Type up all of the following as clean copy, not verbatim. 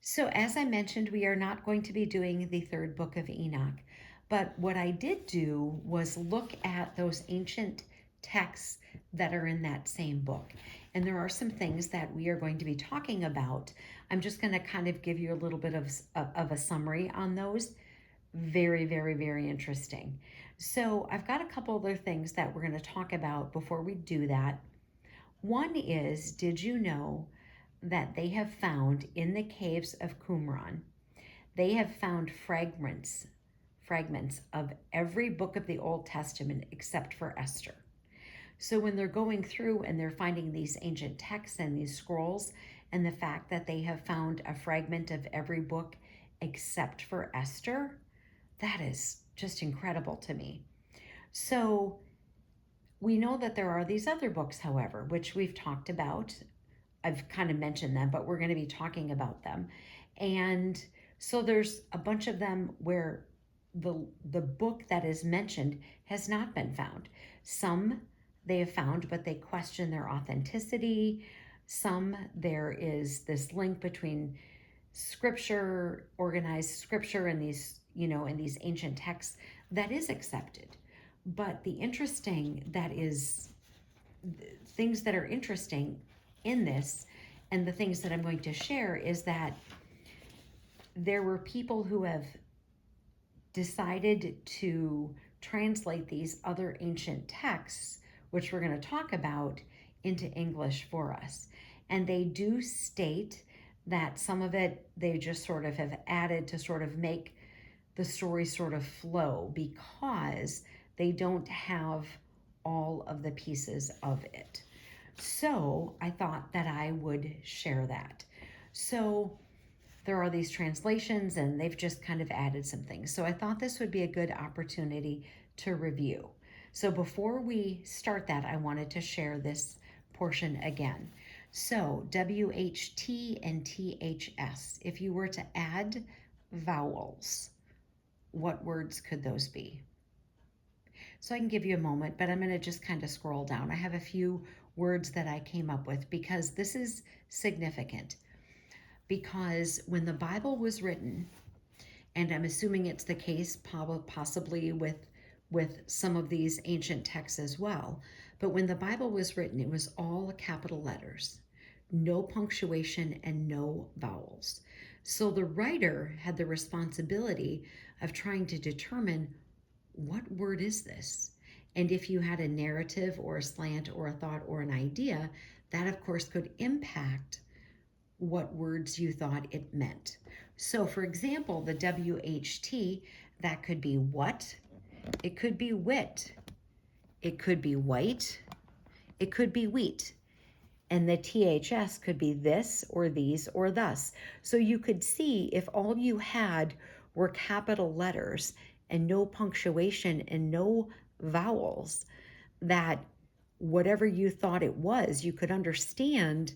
So, as I mentioned, we are not going to be doing the third book of Enoch. But what I did do was look at those ancient texts that are in that same book. And there are some things that we are going to be talking about. I'm just going to kind of give you a little bit of a summary on those. Very, very, very interesting. So, I've got a couple other things that we're going to talk about before we do that. One is, did you know that they have found in the caves of Qumran, they have found fragments of every book of the Old Testament except for Esther. So when they're going through and they're finding these ancient texts and these scrolls, and the fact that they have found a fragment of every book except for Esther, that is just incredible to me. So we know that there are these other books, however, which we've talked about. I've kind of mentioned them, but we're going to be talking about them. And so there's a bunch of them where the book that is mentioned has not been found. Some they have found, but they question their authenticity. Some there is this link between scripture, organized scripture, and these ancient texts that is accepted. But the interesting that is things that are interesting in this and the things that I'm going to share is that there were people who have decided to translate these other ancient texts, which we're going to talk about, into English for us. And they do state that some of it they just sort of have added to sort of make the story sort of flow because they don't have all of the pieces of it. So I thought that I would share that. So there are these translations and they've just kind of added some things. So I thought this would be a good opportunity to review. So before we start that, I wanted to share this portion again. So WHT and THS, if you were to add vowels, what words could those be? So I can give you a moment, but I'm going to just kind of scroll down. I have a few words that I came up with because this is significant. Because when the Bible was written, and I'm assuming it's the case possibly with some of these ancient texts as well, but when the Bible was written, it was all capital letters, no punctuation and no vowels. So the writer had the responsibility of trying to determine what word is this? And if you had a narrative or a slant or a thought or an idea, that of course could impact what words you thought it meant. So, for example, the WHT, that could be what, it could be wit, it could be white, it could be wheat. And the THS could be this or these or thus. So you could see if all you had were capital letters and no punctuation and no vowels, that whatever you thought it was, you could understand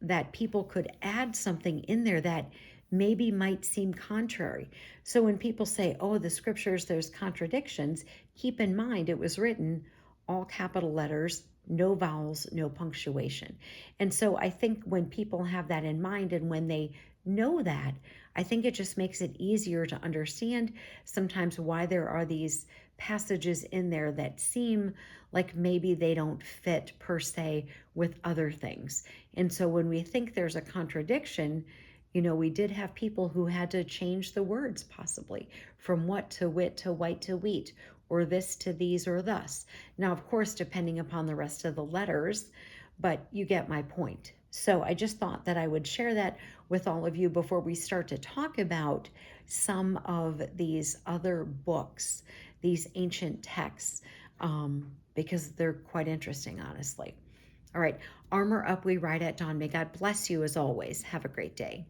that people could add something in there that maybe might seem contrary. So when people say, oh, the scriptures, there's contradictions, keep in mind it was written all capital letters, no vowels, no punctuation. And so I think when people have that in mind and when they know that, I think it just makes it easier to understand sometimes why there are these passages in there that seem like maybe they don't fit per se with other things. And so when we think there's a contradiction, we did have people who had to change the words possibly from what to wit to white to wheat, or this to these or thus. Now, of course, depending upon the rest of the letters, but you get my point. So I just thought that I would share that with all of you before we start to talk about some of these other books, these ancient texts, because they're quite interesting, honestly. All right, armor up, we ride at dawn. May God bless you as always. Have a great day.